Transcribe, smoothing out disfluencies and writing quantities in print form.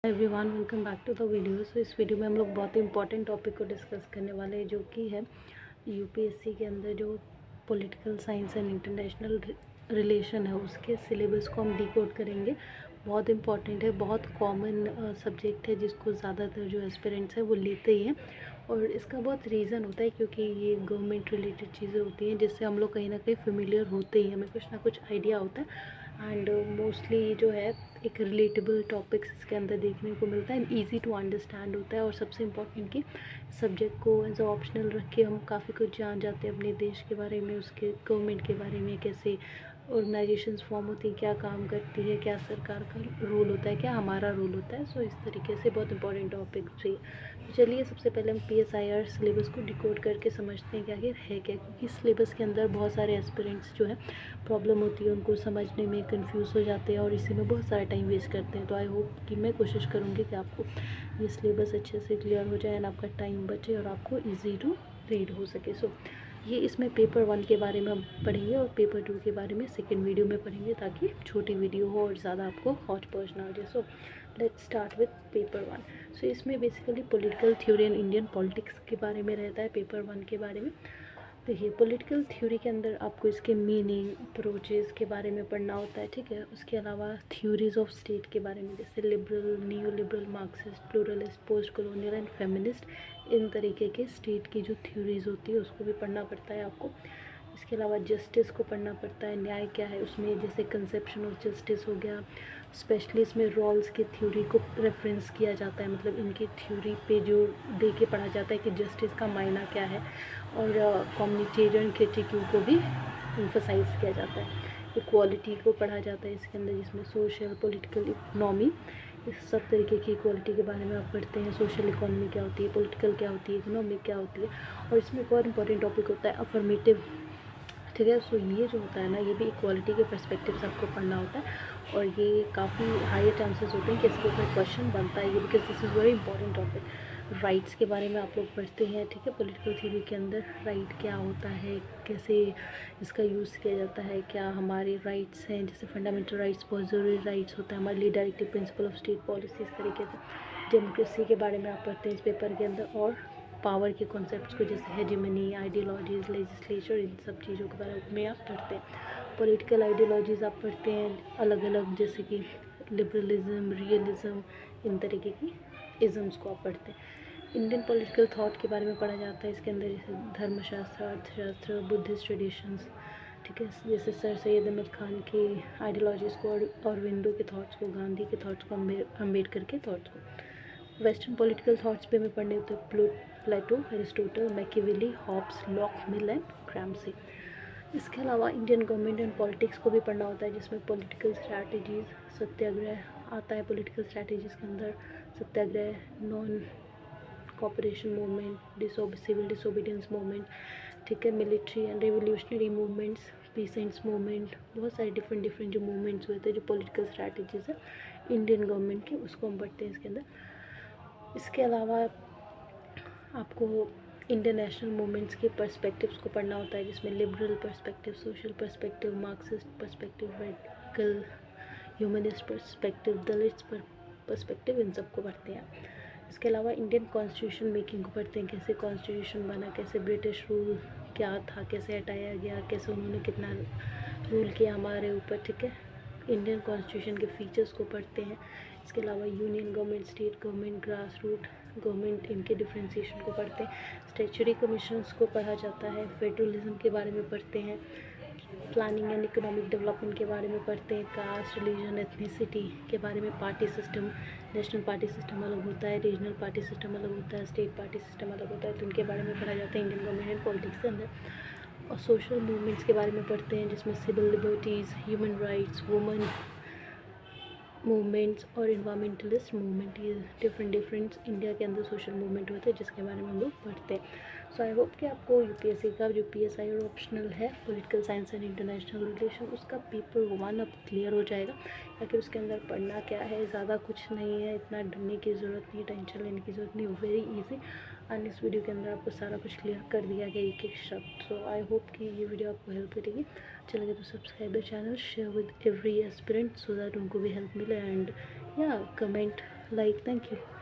Everyone welcome back to the video. So इस video में हम लोग बहुत ही इंपॉर्टेंट टॉपिक को डिस्कस करने वाले हैं, जो कि है यूपीएससी के अंदर जो political science and international relation है उसके सिलेबस को हम डिकोड करेंगे। बहुत इंपॉर्टेंट है, बहुत कॉमन सब्जेक्ट है जिसको ज़्यादातर जो एस्पिरेंट्स हैं वो लेते ही हैं। और इसका बहुत रीज़न होता है क्योंकि ये गवर्नमेंट रिलेटेड चीज़ें होती हैं जिससे हम लोग कहीं ना कहीं फेमिलियर होते ही, हमें कुछ ना कुछ आइडिया होता है। एंड मोस्टली जो है एक रिलेटेबल टॉपिक्स इसके अंदर देखने को मिलता है, ईजी टू अंडरस्टैंड होता है। और सबसे इम्पोर्टेंट कि सब्जेक्ट को एज ऑप्शनल रख के हम काफ़ी कुछ जान जाते हैं अपने देश के बारे में, उसके गवर्नमेंट के बारे में, कैसे ऑर्गेनाइजेशंस फॉर्म होती हैं, क्या काम करती है, क्या सरकार का रोल होता है, क्या हमारा रोल होता है। सो इस तरीके से बहुत इंपॉर्टेंट टॉपिक थी। तो चलिए सबसे पहले हम PSIR सिलेबस को डिकोड करके समझते हैं कि आखिर है क्या, क्योंकि सिलेबस के अंदर बहुत सारे एस्पिरेंट्स जो है प्रॉब्लम होती है, उनको समझने में कंफ्यूज हो जाते हैं और इसी में बहुत सारा टाइम वेस्ट करते हैं। तो आई होप कि मैं कोशिश करूँगी कि आपको ये सिलेबस अच्छे से क्लियर हो जाए एंड आपका टाइम बचे और आपको ईजी टू रीड हो सके। सो ये इसमें पेपर 1 के बारे में हम पढ़ेंगे और पेपर 2 के बारे में सेकेंड वीडियो में पढ़ेंगे, ताकि छोटी वीडियो हो और ज़्यादा आपको हौच पौच ना हो जाए। So let's start with paper 1। सो इसमें basically political theory and Indian politics के बारे में रहता है, पेपर 1 के बारे में। देखिए पॉलिटिकल थ्योरी के अंदर आपको इसके मीनिंग, अप्रोचेस के बारे में पढ़ना होता है, ठीक है। उसके अलावा थ्योरीज ऑफ स्टेट के बारे में, जैसे liberal, neo liberal, Marxist, pluralist, post colonial and feminist, इन तरीके के स्टेट की जो थ्योरीज होती है उसको भी पढ़ना पड़ता है आपको। इसके अलावा जस्टिस को पढ़ना पड़ता है, न्याय क्या है उसमें, जैसे कंसेप्शन ऑफ जस्टिस हो गया। स्पेशली इसमें रॉल्स की थ्योरी को रेफरेंस किया जाता है, मतलब इनकी थ्योरी पे जो दे के पढ़ा जाता है कि जस्टिस का मायना क्या है। और कम्युनिटेरियन क्रिटिक्यू को भी एम्फसाइज किया जाता है। इक्वालिटी को पढ़ा जाता है इसके अंदर, जिसमें सोशल, पॉलिटिकल, इकोनॉमी, इस सब तरीके की इक्वालिटी के बारे में आप पढ़ते हैं। सोशल इकोनॉमी क्या होती है, पॉलिटिकल क्या होती है, इकोनॉमिक क्या होती है। और इसमें एक और इम्पॉर्टेंट टॉपिक होता है अफर्मेटिव, ठीक है। सो ये जो होता है ना, ये भी इक्वालिटी के पर्सपेक्टिव से आपको पढ़ना होता है और ये काफ़ी हाई चांसेस होते हैं कि इसके ऊपर क्वेश्चन बनता है, ये because this is very important topic. Rights के बारे में आप लोग पढ़ते हैं, ठीक है। पॉलिटिकल थ्योरी के अंदर राइट क्या होता है, कैसे इसका यूज़ किया जाता है, क्या हमारे राइट्स हैं, जैसे फंडामेंटल राइट्स बहुत ज़रूरी राइट्स होता है हमारे लिए, directive principle of state policy, इस तरीके से। डेमोक्रेसी के बारे में आप पढ़ते हैं इस पेपर के अंदर, और पावर के कॉन्सेप्ट्स को, जैसे हेजेमनी, आइडियोलॉजीज़, लेजिस्लेचर, इन सब चीज़ों के बारे में आप पढ़ते हैं। पॉलिटिकल आइडियोलॉजीज़ आप पढ़ते हैं अलग अलग, जैसे कि लिबरलिज्म, रियलिज्म, इन तरीके की इज़म्स को आप पढ़ते हैं। इंडियन पॉलिटिकल थॉट के बारे में पढ़ा जाता है इसके अंदर, जैसे धर्मशास्त्र, अर्थशास्त्र, बुद्धिस्ट ट्रेडिशंस, ठीक है। जैसे सर सैयद अहमद खान की आइडियोलॉजीज़ को, और विंडो के थॉट्स को, गांधी के थॉट्स को, अम्बेडकर के थॉट्स को। वेस्टर्न पॉलिटिकल थॉट्स पे हमें पढ़ने होते हैं Plato, Aristotle, Machiavelli, Hobbes, Locke, Mill and Gramsci. इसके अलावा इंडियन गवर्नमेंट एंड पॉलिटिक्स को भी पढ़ना होता है, जिसमें पॉलिटिकल स्ट्रैटेजीज़, सत्याग्रह आता है पॉलिटिकल स्ट्रैटेजीज़ के अंदर, satyagraha, non cooperation movement, civil disobedience movement, ठीक है। Military and revolutionary movements, peasants movement, बहुत सारे डिफरेंट डिफरेंट जो मूवमेंट्स हुए थे, जो पॉलिटिकल स्ट्रैटेजीज़ है इंडियन गवर्नमेंट के, उसको हम पढ़ते हैं इसके अंदर। इसके अलावा आपको इंटरनेशनल मूवमेंट्स के पर्सपेक्टिव्स को पढ़ना होता है, जिसमें liberal perspective, social perspective, Marxist perspective, radical, humanist perspective, Dalit perspective, इन सब को पढ़ते हैं। इसके अलावा इंडियन कॉन्स्टिट्यूशन मेकिंग को पढ़ते हैं, कैसे कॉन्स्टिट्यूशन बना, कैसे ब्रिटिश रूल क्या था, कैसे हटाया गया, कैसे उन्होंने कितना रूल किया हमारे ऊपर, ठीक है। इंडियन कॉन्स्टिट्यूशन के फीचर्स को पढ़ते हैं। इसके अलावा union government, state government, grass root government, इनके डिफ्रेंसीशन को पढ़ते हैं। स्टैचुरी कमीशंस को पढ़ा जाता है। फेडरलिज्म के बारे में पढ़ते हैं। प्लानिंग एंड इकोनॉमिक डेवलपमेंट के बारे में पढ़ते हैं। कास्ट, रिलीजन, एथनिसिटी के बारे में, party system, national party system अलग होता है, रीजनल पार्टी सिस्टम अलग होता है, स्टेट पार्टी सिस्टम अलग होता है, तो इनके बारे में पढ़ा जाता है इंडियन गवर्नमेंट एंड पॉलिटिक्स के अंदर। और सोशल मूवमेंट्स के बारे में पढ़ते हैं, जिसमें civil liberties, human rights, women movements और इन्वामेंटलिस्ट मूवमेंट, ये डिफरेंट इंडिया के अंदर सोशल मूवमेंट होते हैं, जिसके बारे में हम लोग पढ़ते हैं। सो आई होप कि आपको यूपीएससी का जो PSI और ऑप्शनल है political science and international relation, उसका पेपर 1 अब क्लियर हो जाएगा, ताकि उसके अंदर पढ़ना क्या है, ज़्यादा कुछ नहीं है, इतना डरने की ज़रूरत नहीं, टेंशन लेने की ज़रूरत नहीं, वेरी ईजी। एंड इस वीडियो के अंदर आपको सारा कुछ क्लियर कर दिया गया, एक एक शब्द। सो आई होप कि ये वीडियो आपको हेल्प करेगी। अच्छा लगे तो subscribe the channel, share with every aspirant, so that उनको भी हेल्प मिले, एंड या कमेंट लाइक। Thank you.